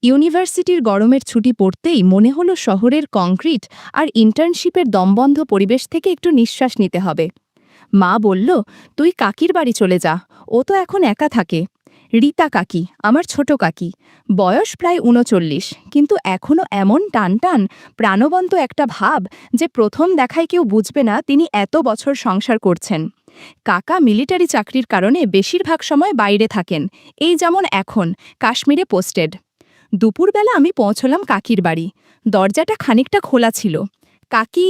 ইউনিভার্সিটির গরমের ছুটি পড়তেই মনে হলো শহরের কংক্রিট আর ইন্টার্নশিপের দমবন্ধ পরিবেশ থেকে একটু নিঃশ্বাস নিতে হবে। মা বলল, তুই কাকির বাড়ি চলে যা, ও তো এখন একা থাকে। রীতা কাকি, আমার ছোট কাকি, বয়স প্রায় ৩৯, কিন্তু এখনও এমন টান টান প্রাণবন্ত একটা ভাব যে প্রথম দেখায় কেউ বুঝবে না তিনি এত বছর সংসার করছেন। কাকা মিলিটারি চাকরির কারণে বেশিরভাগ সময় বাইরে থাকেন, এই যেমন এখন কাশ্মীরে পোস্টেড। দুপুরবেলা আমি পৌঁছলাম কাকির বাড়ি। দরজাটা খানিকটা খোলা ছিল। কাকি,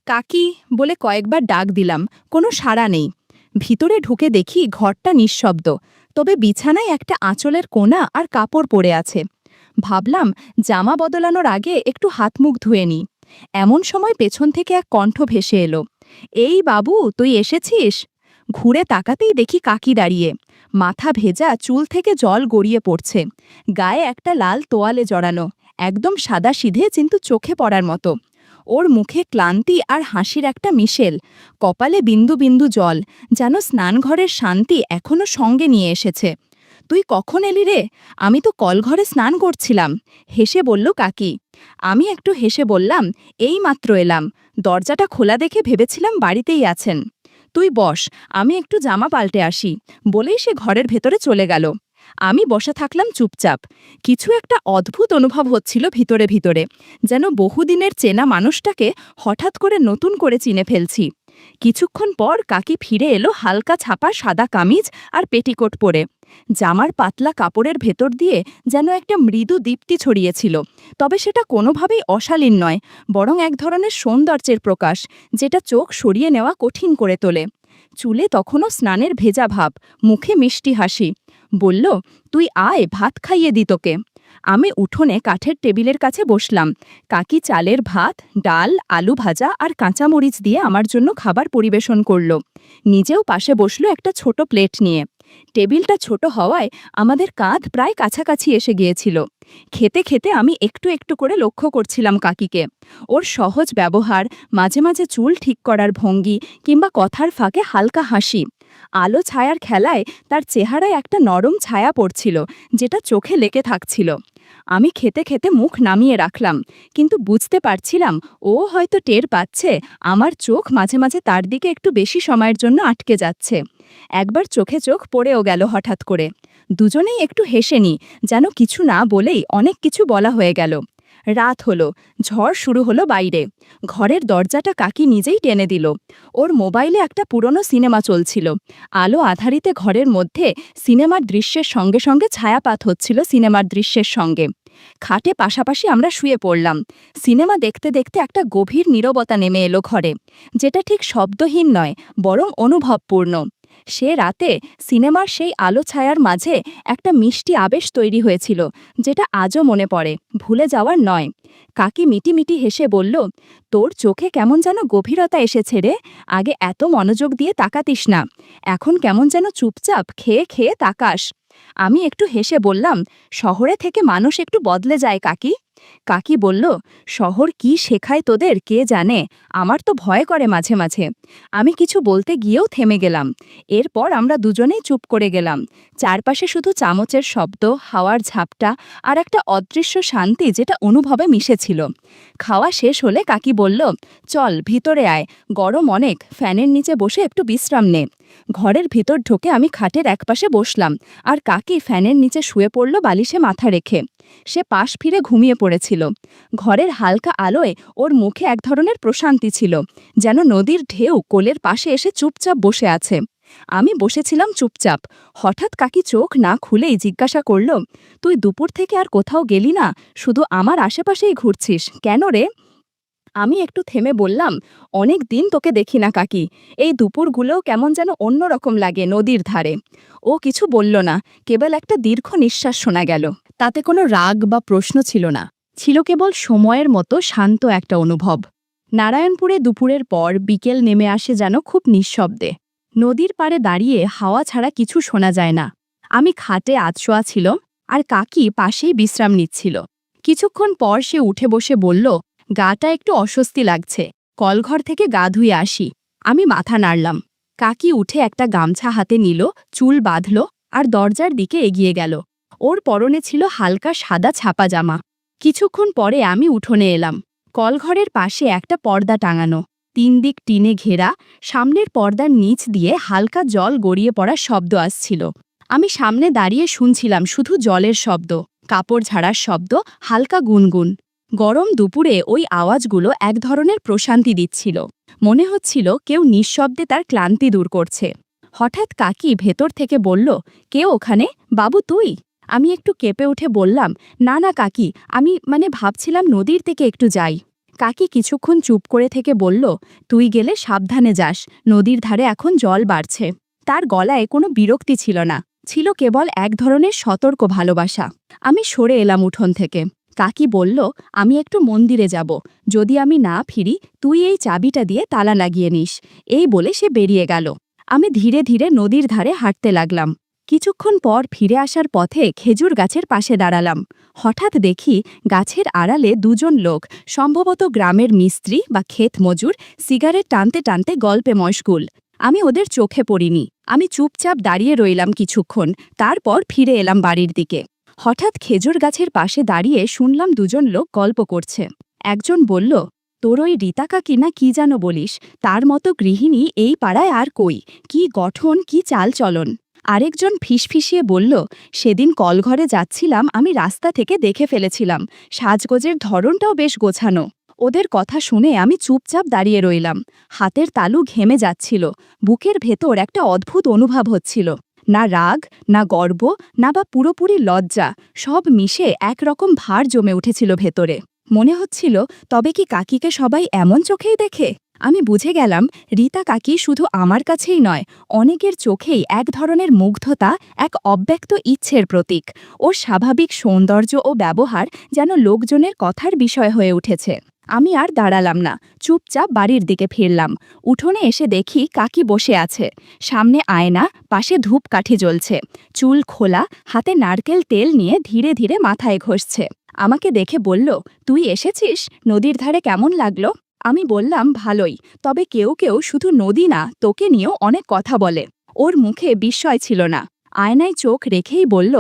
কাকি বলে কয়েকবার ডাক দিলাম, কোনো সাড়া নেই। ভিতরে ঢুকে দেখি ঘরটা নিঃশব্দ, তবে বিছানায় একটা আঁচলের কোণা আর কাপড় পড়ে আছে। ভাবলাম জামা বদলানোর আগে একটু হাত মুখ ধুয়ে নিই। এমন সময় পেছন থেকে এক কণ্ঠ ভেসে এলো, এই বাবু, তুই এসেছিস? ঘুরে তাকাতেই দেখি কাকি দাঁড়িয়ে, মাথা ভেজা, চুল থেকে জল গড়িয়ে পড়ছে, গায়ে একটা লাল তোয়ালে জড়ানো, একদম সাদাসিধে কিন্তু চোখে পড়ার মতো। ওর মুখে ক্লান্তি আর হাসির একটা মিশেল, কপালে বিন্দু বিন্দু জল, যেন স্নানঘরের শান্তি এখনো সঙ্গে নিয়ে এসেছে। তুই কখন এলি রে? আমি তো কলঘরে স্নান করছিলাম, হেসে বলল কাকি। আমি একটু হেসে বললাম, এই মাত্র এলাম, দরজাটা খোলা দেখে ভেবেছিলাম বাড়িতেই আছেন। তুই বস, আমি একটু জামা পাল্টে আসি, বলেই সে ঘরের ভেতরে চলে গেল। আমি বসে থাকলাম চুপচাপ। কিছু একটা অদ্ভুত অনুভব হচ্ছিল ভিতরে ভিতরে, যেন বহুদিনের চেনা মানুষটাকে হঠাৎ করে নতুন করে চিনে ফেলছি। কিছুক্ষণ পর কাকি ফিরে এলো হালকা ছাপা সাদা কামিজ আর পেটিকোট পরে। জামার পাতলা কাপড়ের ভেতর দিয়ে যেন একটা মৃদু দীপ্তি ছড়িয়েছিল, তবে সেটা কোনোভাবেই অশালীন নয়, বরং এক ধরনের সৌন্দর্যের প্রকাশ, যেটা চোখ সরিয়ে নেওয়া কঠিন করে তোলে। চুলে তখনও স্নানের ভেজা ভাব, মুখে মিষ্টি হাসি। বলল, তুই আয়, ভাত খাইয়ে দি তোকে। আমি উঠোনে কাঠের টেবিলের কাছে বসলাম। কাকি চালের ভাত, ডাল, আলু ভাজা আর কাঁচামরিচ দিয়ে আমার জন্য খাবার পরিবেশন করল। নিজেও পাশে বসলো একটা ছোট প্লেট নিয়ে। টেবিলটা ছোট হওয়ায় আমাদের কাঁধ প্রায় কাছাকাছি এসে গিয়েছিল। খেতে খেতে আমি একটু একটু করে লক্ষ্য করছিলাম কাকিকে। ওর সহজ ব্যবহার, মাঝে মাঝে চুল ঠিক করার ভঙ্গি, কিংবা কথার ফাঁকে হালকা হাসি। আলো ছায়ার খেলায় তার চেহারায় একটা নরম ছায়া পড়ছিল, যেটা চোখে লেগে থাকছিল। আমি খেতে খেতে মুখ নামিয়ে রাখলাম, কিন্তু বুঝতে পারছিলাম ও হয়তো টের পাচ্ছে আমার চোখ মাঝে মাঝে তার দিকে একটু বেশি সময়ের জন্য আটকে যাচ্ছে। একবার চোখে চোখ পড়েও গেল হঠাৎ করে। দুজনেই একটু হেসে নি, যেন কিছু না বলেই অনেক কিছু বলা হয়ে গেল। রাত হলো, ঝড় শুরু হলো বাইরে। ঘরের দরজাটা কাকি নিজেই টেনে দিল। ওর মোবাইলে একটা পুরনো সিনেমা চলছিল। আলো আধারিতে ঘরের মধ্যে সিনেমার দৃশ্যের সঙ্গে সঙ্গে ছায়াপাত হচ্ছিল সিনেমার দৃশ্যের সঙ্গে। খাটে পাশাপাশি আমরা শুয়ে পড়লাম। সিনেমা দেখতে দেখতে একটা গভীর নীরবতা নেমে এলো ঘরে, যেটা ঠিক শব্দহীন নয়, বরং অনুভবপূর্ণ। সে রাতে সিনেমার সেই আলো ছায়ার মাঝে একটা মিষ্টি আবেশ তৈরি হয়েছিল, যেটা আজও মনে পড়ে, ভুলে যাওয়ার নয়। কাকি মিটিমিটি হেসে বলল, তোর চোখে কেমন যেন গভীরতা এসেছে রে, আগে এত মনোযোগ দিয়ে তাকাতিস না, এখন কেমন যেন চুপচাপ খেয়ে খেয়ে তাকাস। আমি একটু হেসে বললাম, শহরে থেকে মানুষ একটু বদলে যায় কাকি। কাকি বলল, শহর কি শেখায় তোদের কে জানে, আমার তো ভয় করে মাঝে মাঝে। আমি কিছু বলতে গিয়েও থেমে গেলাম। এরপর আমরা দুজনেই চুপ করে গেলাম। চারপাশে শুধু চামচের শব্দ, হাওয়ার ঝাপটা আর একটা অদৃশ্য শান্তি, যেটা অনুভবে মিশেছিল। খাওয়া শেষ হলে কাকি বলল, চল ভিতরে আয়, গরম অনেক, ফ্যানের নিচে বসে একটু বিশ্রাম নে। ঘরের ভিতর ঢুকে আমি খাটের একপাশে বসলাম, আর কাকি ফ্যানের নিচে শুয়ে পড়ল বালিশে মাথা রেখে। সে পাশ ফিরে ঘুমিয়ে পড়েছিল। ঘরের হালকা আলোয় ওর মুখে এক ধরনের প্রশান্তি ছিল, যেন নদীর ঢেউ কোলের পাশে এসে চুপচাপ বসে আছে। আমি বসেছিলাম চুপচাপ। হঠাৎ কাকি চোখ না খুলেই জিজ্ঞাসা করল, তুই দুপুর থেকে আর কোথাও গেলি না, শুধু আমার আশেপাশেই ঘুরছিস কেন রে? আমি একটু থেমে বললাম, অনেক দিন তোকে দেখি না কাকি, এই দুপুরগুলোও কেমন যেন অন্যরকম লাগে নদীর ধারে। ও কিছু বলল না, কেবল একটা দীর্ঘ নিঃশ্বাস শোনা গেল। তাতে কোনো রাগ বা প্রশ্ন ছিল না, ছিল কেবল সময়ের মতো শান্ত একটা অনুভব। নারায়ণপুরে দুপুরের পর বিকেল নেমে আসে যেন খুব নিঃশব্দে। নদীর পাড়ে দাঁড়িয়ে হাওয়া ছাড়া কিছু শোনা যায় না। আমি খাটে আধশোয়া ছিল, আর কাকি পাশেই বিশ্রাম নিচ্ছিল। কিছুক্ষণ পর সে উঠে বসে বলল, গাটা একটু অস্বস্তি লাগছে, কলঘর থেকে গা ধুয়ে আসি। আমি মাথা নাড়লাম। কাকি উঠে একটা গামছা হাতে নিল, চুল বাঁধল আর দরজার দিকে এগিয়ে গেল। ওর পরনে ছিল হালকা সাদা ছাপা জামা। কিছুক্ষণ পরে আমি উঠোনে এলাম। কলঘরের পাশে একটা পর্দা টাঙানো, 3 দিক টিনে ঘেরা। সামনের পর্দার নিচ দিয়ে হালকা জল গড়িয়ে পড়ার শব্দ আসছিল। আমি সামনে দাঁড়িয়ে শুনছিলাম শুধু জলের শব্দ, কাপড় ঝাড়ার শব্দ, হালকা গুনগুন। গরম দুপুরে ওই আওয়াজগুলো এক ধরনের প্রশান্তি দিচ্ছিল। মনে হচ্ছিল কেউ নিঃশব্দে তার ক্লান্তি দূর করছে। হঠাৎ কাকি ভেতর থেকে বলল, কে ওখানে? বাবু তুই? আমি একটু কেঁপে উঠে বললাম, না না কাকি, আমি ভাবছিলাম নদীর থেকে একটু যাই। কাকি কিছুক্ষণ চুপ করে থেকে বলল, তুই গেলে সাবধানে যাস, নদীর ধারে এখন জল বাড়ছে। তার গলায় কোনো বিরক্তি ছিল না, ছিল কেবল এক ধরনের সতর্ক ভালোবাসা। আমি সরে এলাম উঠোন থেকে। কাকি বলল, আমি একটু মন্দিরে যাব, যদি আমি না ফিরি তুই এই চাবিটা দিয়ে তালা লাগিয়ে নিস। এই বলে সে বেরিয়ে গেল। আমি ধীরে ধীরে নদীর ধারে হাঁটতে লাগলাম। কিছুক্ষণ পর ফিরে আসার পথে খেজুর গাছের পাশে দাঁড়ালাম। হঠাৎ দেখি গাছের আড়ালে দুজন লোক, সম্ভবত গ্রামের মিস্ত্রি বা ক্ষেত মজুর, সিগারেট টানতে টানতে গল্পে মশগুল। আমি ওদের চোখে পড়িনি। আমি চুপচাপ দাঁড়িয়ে রইলাম কিছুক্ষণ, তারপর ফিরে এলাম বাড়ির দিকে। হঠাৎ খেজুর গাছের পাশে দাঁড়িয়ে শুনলাম দুজন লোক গল্প করছে। একজন বলল, তোর ওই রীতা কাকি না কি যেন বলিস, তার মতো গৃহিণী এই পাড়ায় আর কই, কি গঠন, কি চালচলন। আরেকজন ফিসফিসিয়ে বলল, সেদিন কলঘরে যাচ্ছিলাম, আমি রাস্তা থেকে দেখে ফেলেছিলাম, সাজগোজের ধরনটাও বেশ গোছানো। ওদের কথা শুনে আমি চুপচাপ দাঁড়িয়ে রইলাম। হাতের তালু ঘেমে যাচ্ছিল, বুকের ভেতর একটা অদ্ভুত অনুভব হচ্ছিল। না রাগ, না গর্ব, না বা পুরোপুরি লজ্জা, সব মিশে একরকম ভার জমে উঠেছিল ভেতরে। মনে হচ্ছিল, তবে কি কাকিকে সবাই এমন চোখেই দেখে? আমি বুঝে গেলাম, রীতা কাকি শুধু আমার কাছেই নয়, অনেকের চোখেই এক ধরনের মুগ্ধতা, এক অব্যক্ত ইচ্ছের প্রতীক। ওর স্বাভাবিক সৌন্দর্য ও ব্যবহার যেন লোকজনের কথার বিষয় হয়ে উঠেছে। আমি আর দাঁড়ালাম না, চুপচাপ বাড়ির দিকে ফিরলাম। উঠোনে এসে দেখি কাকি বসে আছে। সামনে আয়না, পাশে ধূপকাঠি জ্বলছে, চুল খোলা, হাতে নারকেল তেল নিয়ে ধীরে ধীরে মাথায় ঘষছে। আমাকে দেখে বলল, তুই এসেছিস? নদীর ধারে কেমন লাগলো? আমি বললাম, ভালোই, তবে কেউ কেউ শুধু নদী না, তোকে নিয়েও অনেক কথা বলে। ওর মুখে বিস্ময় ছিল না। আয়নায় চোখ রেখেই বলল,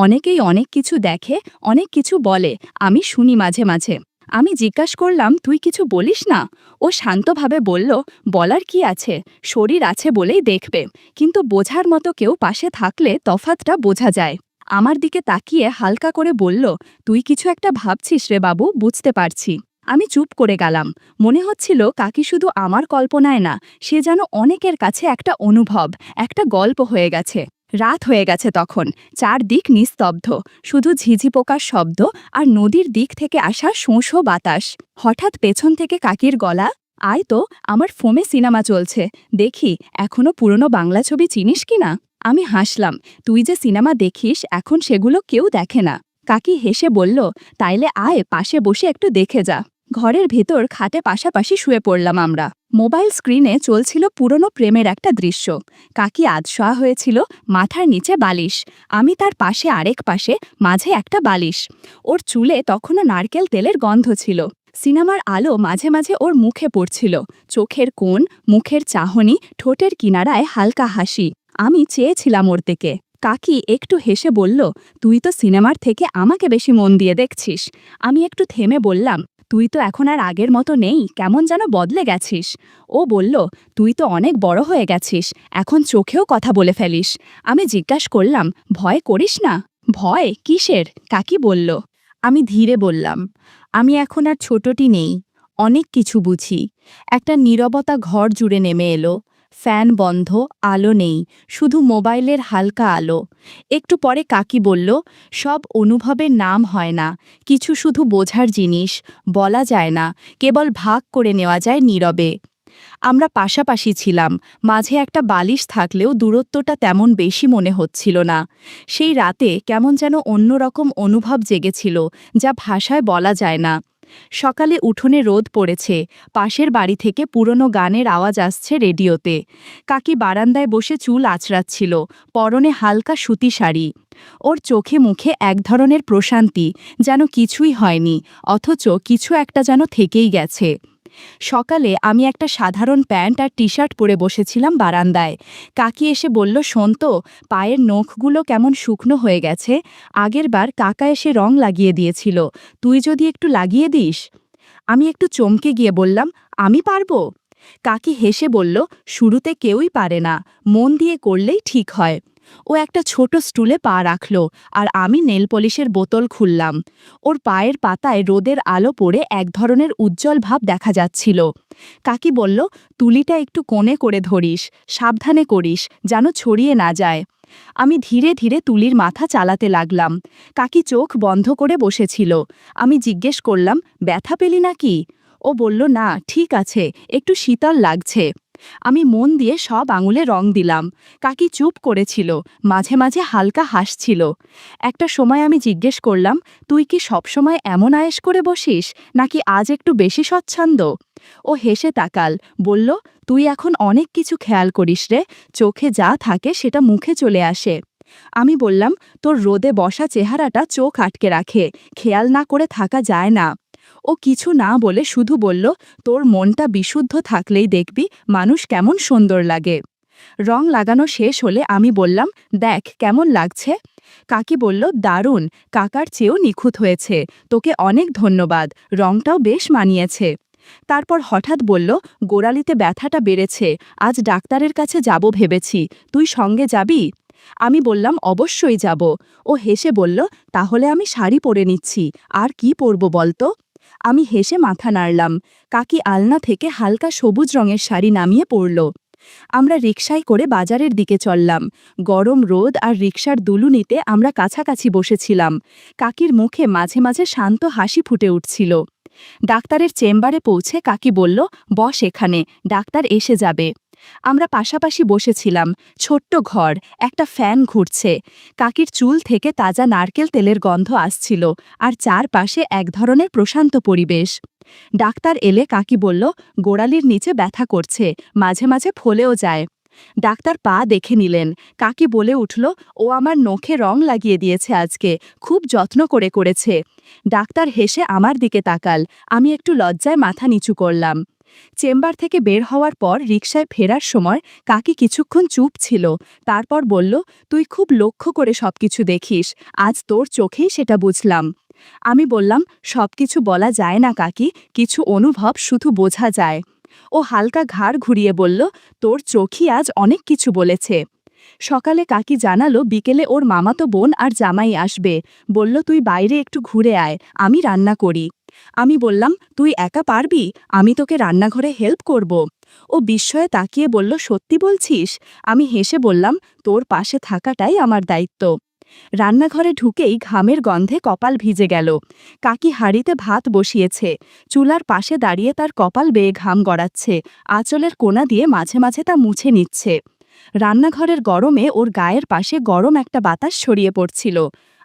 অনেকেই অনেক কিছু দেখে, অনেক কিছু বলে, আমি শুনি মাঝে মাঝে। আমি জিজ্ঞাসা করলাম, তুই কিছু বলিস না? ও শান্তভাবে বলল, বলার কি আছে, শরীর আছে বলেই দেখবে, কিন্তু বোঝার মতো কেউ পাশে থাকলে তফাতটা বোঝা যায়। আমার দিকে তাকিয়ে হালকা করে বলল, তুই কিছু একটা ভাবছিস রে বাবু, বুঝতে পারছি। আমি চুপ করে গেলাম। মনে হচ্ছিল কাকি শুধু আমার কল্পনায় না, সে যেন অনেকের কাছে একটা অনুভব, একটা গল্প হয়ে গেছে। রাত হয়ে গেছে তখন, চারদিক নিস্তব্ধ, শুধু ঝিঝি পোকার শব্দ আর নদীর দিক থেকে আসা শোঁ বাতাস। হঠাৎ পেছন থেকে কাকির গলা, আয় তো, আমার ফোনে সিনেমা চলছে, দেখি এখনো পুরনো বাংলা ছবি চিনিস কিনা। আমি হাসলাম, তুই যে সিনেমা দেখিস এখন সেগুলো কেউ দেখে না। কাকি হেসে বলল, তাইলে আয়, পাশে বসে একটু দেখে যা। ঘরের ভেতর খাটে পাশাপাশি শুয়ে পড়লাম আমরা। মোবাইল স্ক্রিনে চলছিল পুরনো প্রেমের একটা দৃশ্য। কাকি আধশোয়া হয়েছিল, মাথার নিচে বালিশ, আমি তার পাশে আরেক পাশে, মাঝে একটা বালিশ। ওর চুলে তখনও নারকেল তেলের গন্ধ ছিল। সিনেমার আলো মাঝে মাঝে ওর মুখে পড়ছিল, চোখের কোণ, মুখের চাহনি, ঠোঁটের কিনারায় হালকা হাসি। আমি চেয়েছিলাম ওর দিকে। কাকি একটু হেসে বলল, তুই তো সিনেমার থেকে আমাকে বেশি মন দিয়ে দেখছিস। আমি একটু থেমে বললাম, তুই তো এখন আর আগের মতো নেই, কেমন যেন বদলে গেছিস। ও বলল, তুই তো অনেক বড় হয়ে গেছিস, এখন চোখেও কথা বলে ফেলিস। আমি জিজ্ঞাসা করলাম, ভয় করিস না? ভয় কিসের? কাকি বলল। আমি ধীরে বললাম, আমি এখন আর ছোটটি নেই, অনেক কিছু বুঝি। একটা নীরবতা ঘর জুড়ে নেমে এলো। ফ্যান বন্ধ, আলো নেই, শুধু মোবাইলের হালকা আলো। একটু পরে কাকি বলল, সব অনুভবের নাম হয় না, কিছু শুধু বোঝার জিনিস, বলা যায় না, কেবল ভাগ করে নেওয়া যায় নীরবে। আমরা পাশাপাশি ছিলাম, মাঝে একটা বালিশ থাকলেও দূরত্বটা তেমন বেশি মনে হচ্ছিল না। সেই রাতে কেমন যেন অন্যরকম অনুভব জেগেছিল, যা ভাষায় বলা যায় না। সকালে উঠোনে রোদ পড়েছে, পাশের বাড়ি থেকে পুরনো গানের আওয়াজ আসছে রেডিওতে। কাকি বারান্দায় বসে চুল আঁচড়াচ্ছিল, পরনে হালকা সুতি শাড়ি। ওর চোখে মুখে এক ধরনের প্রশান্তি, যেন কিছুই হয়নি, অথচ কিছু একটা যেন থেকেই গেছে। সকালে আমি একটা সাধারণ প্যান্ট আর টি শার্ট পরে বসেছিলাম বারান্দায়। কাকি এসে বলল, শোন তো, পায়ের নখগুলো কেমন শুকনো হয়ে গেছে। আগেরবার কাকা এসে রং লাগিয়ে দিয়েছিল, তুই যদি একটু লাগিয়ে দিস। আমি একটু চমকে গিয়ে বললাম, আমি পারবো? কাকি হেসে বলল, শুরুতে কেউই পারে না, মন দিয়ে করলেই ঠিক হয়। ও একটা ছোট স্টুলে পা রাখল, আর আমি নেল পলিশের বোতল খুললাম। ওর পায়ের পাতায় রোদের আলো পড়ে এক ধরনের উজ্জ্বল ভাব দেখা যাচ্ছিল। কাকি বলল, তুলিটা একটু কোণে করে ধরিস, সাবধানে করিস, যেন ছড়িয়ে না যায়। আমি ধীরে ধীরে তুলির মাথা চালাতে লাগলাম। কাকি চোখ বন্ধ করে বসেছিল। আমি জিজ্ঞেস করলাম, ব্যথা পেলি নাকি? ও বলল, না, ঠিক আছে, একটু শীতল লাগছে। আমি মন দিয়ে সব আঙুলে রং দিলাম। কাকি চুপ করেছিল, মাঝে মাঝে হালকা হাসছিল। একটা সময় আমি জিজ্ঞেস করলাম, তুই কি সবসময় এমন আয়েশ করে বসিস, নাকি আজ একটু বেশি স্বচ্ছন্দ? ও হেসে তাকাল, বলল, তুই এখন অনেক কিছু খেয়াল করিস রে, চোখে যা থাকে সেটা মুখে চলে আসে। আমি বললাম, তোর রোদে বসা চেহারাটা চোখ আটকে রাখে, খেয়াল না করে থাকা যায় না। ও কিছু না বলে শুধু বলল, তোর মনটা বিশুদ্ধ থাকলেই দেখবি মানুষ কেমন সুন্দর লাগে। রং লাগানো শেষ হলে আমি বললাম, দেখ কেমন লাগছে। কাকি বলল, দারুণ, কাকার চেয়েও নিখুঁত হয়েছে, তোকে অনেক ধন্যবাদ, রংটাও বেশ মানিয়েছে। তারপর হঠাৎ বলল, গোড়ালিতে ব্যথাটা বেড়েছে, আজ ডাক্তারের কাছে যাব ভেবেছি, তুই সঙ্গে যাবি? আমি বললাম, অবশ্যই যাব। ও হেসে বলল, তাহলে আমি শাড়ি পরে নিচ্ছি, আর কি পরব বলতো? আমি হেসে মাথা নাড়লাম। কাকি আলনা থেকে হালকা সবুজ রঙের শাড়ি নামিয়ে পড়ল। আমরা রিকশায় করে বাজারের দিকে চললাম। গরম রোদ আর রিকশার দুলুনিতে আমরা কাছাকাছি বসেছিলাম। কাকির মুখে মাঝে মাঝে শান্ত হাসি ফুটে উঠছিল। ডাক্তারের চেম্বারে পৌঁছে কাকি বলল, বস এখানে, ডাক্তার এসে যাবে। আমরা পাশাপাশি বসেছিলাম। ছোট্ট ঘর, একটা ফ্যান ঘুরছে। কাকির চুল থেকে তাজা নারকেল তেলের গন্ধ আসছিল, আর চারপাশে এক ধরনের প্রশান্ত পরিবেশ। ডাক্তার এলে কাকি বলল, গোড়ালির নিচে ব্যথা করছে, মাঝে মাঝে ফলেও যায়। ডাক্তার পা দেখে নিলেন। কাকি বলে উঠল, ও আমার নখে রং লাগিয়ে দিয়েছে আজকে, খুব যত্ন করে করেছে। ডাক্তার হেসে আমার দিকে তাকাল। আমি একটু লজ্জায় মাথা নিচু করলাম। চেম্বার থেকে বের হওয়ার পর রিকশায় ফেরার সময় কাকি কিছুক্ষণ চুপ ছিল। তারপর বলল, তুই খুব লক্ষ্য করে সবকিছু দেখিস, আজ তোর চোখেই সেটা বুঝলাম। আমি বললাম, সবকিছু বলা যায় না কাকি, কিছু অনুভব শুধু বোঝা যায়। ও হালকা ঘাড় ঘুরিয়ে বলল, তোর চোখই আজ অনেক কিছু বলেছে। সকালে কাকি জানালো বিকেলে ওর মামাতো বোন আর জামাই আসবে। বলল, তুই বাইরে একটু ঘুরে আয়, আমি রান্না করি। আমি বললাম, তুই একা পারবি? আমি তোকে রান্নাঘরে হেল্প করব। ও বিস্ময়ে তাকিয়ে বলল, সত্যি বলছিস? আমি হেসে বললাম, তোর পাশে থাকাটাই আমার দায়িত্ব। রান্নাঘরে ঢুকেই ঘামের গন্ধে কপাল ভিজে গেল। কাকি হাঁড়িতে ভাত বসিয়েছে, চুলার পাশে দাঁড়িয়ে তার কপাল বেয়ে ঘাম গড়াচ্ছে, আঁচলের কোণা দিয়ে মাঝে মাঝে তা মুছে নিচ্ছে। রান্নাঘরের গরমে ওর গায়ের পাশে গরম একটা বাতাস ছড়িয়ে পড়ছিল।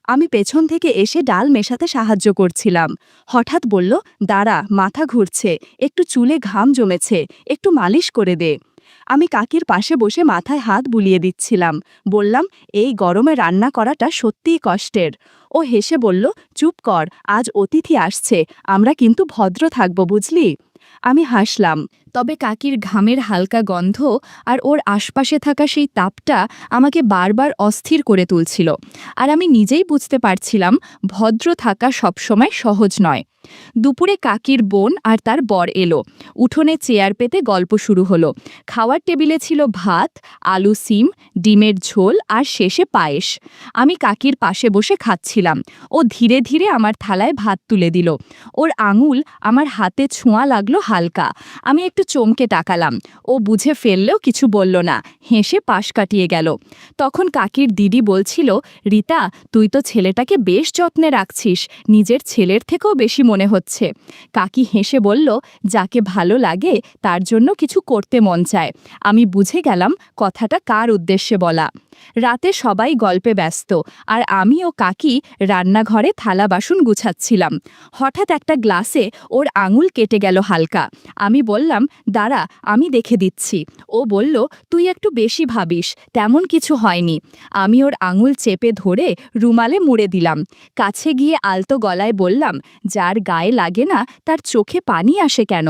আমি পেছন থেকে এসে ডাল মেশাতে সাহায্য করছিলাম। হঠাৎ বলল, দাঁড়া, মাথা ঘুরছে, একটু চুলে ঘাম জমেছে, একটু মালিশ করে দে। আমি কাকির পাশে বসে মাথায় হাত বুলিয়ে দিচ্ছিলাম। বললাম, এই গরমে রান্না করাটা সত্যিই কষ্টের। ও হেসে বলল, চুপ কর, আজ অতিথি আসছে, আমরা কিন্তু ভদ্র থাকব, বুঝলি? আমি হাসলাম। তবে কাকির ঘামের হালকা গন্ধ আর ওর আশপাশে থাকা সেই তাপটা আমাকে বারবার অস্থির করে তুলছিল। আর আমি নিজেই বুঝতে পারছিলাম, ভদ্র থাকা সবসময় সহজ নয়। দুপুরে কাকির বোন আর তার বর এলো। উঠোনে চেয়ার পেতে গল্প শুরু হলো। খাওয়ার টেবিলে ছিল ভাত, আলু সিম, ডিমের ঝোল আর শেষে পায়েস। আমি কাকির পাশে বসে খাচ্ছিলাম। ও ধীরে ধীরে আমার থালায় ভাত তুলে দিল। ওর আঙুল আমার হাতে ছোঁয়া লাগলো হালকা। আমি একটু চমকে তাকালাম। ও বুঝে ফেললেও কিছু বলল না, হেসে পাশ কাটিয়ে গেল। তখন কাকির দিদি বলছিল, রিতা, তুই তো ছেলেটাকে বেশ যত্নে রাখছিস, নিজের ছেলের থেকেও বেশি মনে হচ্ছে। কাকি হেসে বলল, যাকে ভালো লাগে তার জন্য কিছু করতে মন চায়। আমি বুঝে গেলাম কথাটা কার উদ্দেশ্যে বলা। রাতে সবাই গল্পে ব্যস্ত, আর আমি ও কাকি রান্নাঘরে থালা বাসন গুছাচ্ছিলাম। হঠাৎ একটা গ্লাসে ওর আঙুল কেটে গেল হালকা। আমি বললাম, দাঁড়া, আমি দেখে দিচ্ছি। ও বলল, তুই একটু বেশি ভাবিস, তেমন কিছু হয়নি। আমি ওর আঙুল চেপে ধরে রুমালে মুড়ে দিলাম। কাছে গিয়ে আলতো গলায় বললাম, যার গায়ে লাগে না তার চোখে পানি আসে কেন?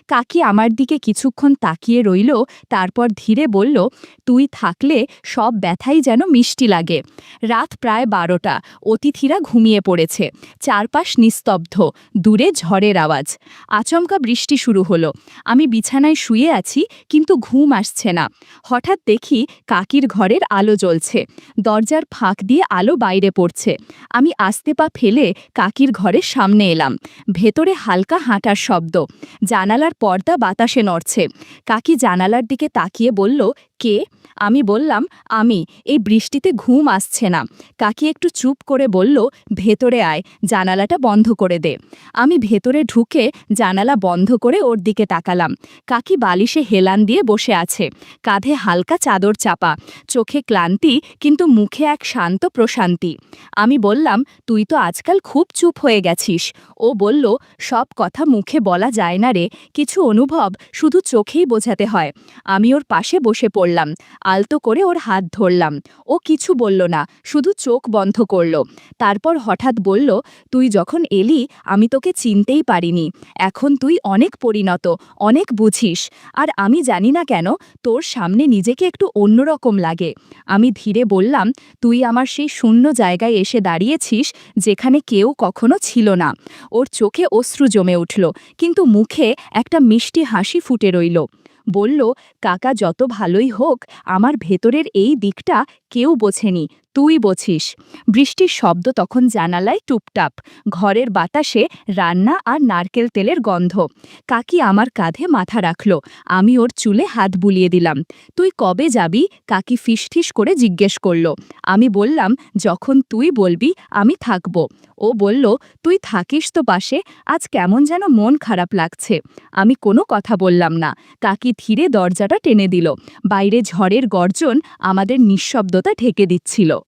কাকি আমার দিকে কিছুক্ষণ তাকিয়ে রইল, তারপর ধীরে বলল, তুই থাকলে সব ব্যথাই যেন মিষ্টি লাগে। রাত প্রায় 12টা, অতিথিরা ঘুমিয়ে পড়েছে। চারপাশ নিস্তব্ধ, দূরে ঝড়ের আওয়াজ। আচমকা বৃষ্টি শুরু হলো। আমি বিছানায় শুয়ে আছি, কিন্তু ঘুম আসছে না। হঠাৎ দেখি কাকির ঘরের আলো জ্বলছে। দরজার ফাঁক দিয়ে আলো বাইরে পড়ছে। আমি আস্তে পা ফেলে কাকির ঘরের সামনে এলাম। ভেতরে হালকা হাঁটার শব্দ। জানালার পর্দা বাতাসে নড়ছে। কাকি জানালার দিকে তাকিয়ে বলল, কে? আমি বললাম, আমি। এই বৃষ্টিতে ঘুম আসছে না। কাকি একটু চুপ করে বলল, ভেতরে আয়, জানালাটা বন্ধ করে দে। আমি ভেতরে ঢুকে জানালা বন্ধ করে ওর দিকে তাকালাম। কাকি বালিশে হেলান দিয়ে বসে আছে, কাঁধে হালকা চাদর চাপা, চোখে ক্লান্তি, কিন্তু মুখে এক শান্ত প্রশান্তি। আমি বললাম, তুই তো আজকাল খুব চুপ হয়ে গেছিস। ও বলল, সব কথা মুখে বলা যায় না রে, কিছু অনুভব শুধু চোখেই বোঝাতে হয়। আমি ওর পাশে বসে পড়লাম, আলতো করে ওর হাত ধরলাম। ও কিছু বলল না, শুধু চোখ বন্ধ করল। তারপর হঠাৎ বলল, তুই যখন এলি আমি তোকে চিনতেই পারিনি। এখন তুই অনেক পরিণত, অনেক বুঝিস। আর আমি জানি না কেন তোর সামনে নিজেকে একটু অন্যরকম লাগে। আমি ধীরে বললাম, তুই আমার সেই শূন্য জায়গায় এসে দাঁড়িয়েছিস যেখানে কেউ কখনো ছিল না। ওর চোখে অশ্রু জমে উঠল, কিন্তু মুখে একটা মিষ্টি হাসি ফুটে রইল। বলল, কাকা যত ভালোই হোক, আমার ভেতরের এই দিকটা কেউ বোঝেনি, তুই বোঝিস। বৃষ্টির শব্দ তখন জানালায় টুপটাপ, ঘরের বাতাসে রান্না আর নারকেল তেলের গন্ধ। কাকি আমার কাঁধে মাথা রাখল, আমি ওর চুলে হাত বুলিয়ে দিলাম। তুই কবে যাবি? কাকি ফিসফিস করে জিজ্ঞেস করল। আমি বললাম, যখন তুই বলবি আমি থাকব। ও বলল, তুই থাকিস তো পাশে, আজ কেমন যেন মন খারাপ লাগছে। আমি কোনো কথা বললাম না। কাকি ধীরে দরজাটা টেনে দিল। বাইরে ঝড়ের গর্জন আমাদের নিঃশব্দতা ঢেকে দিচ্ছিল।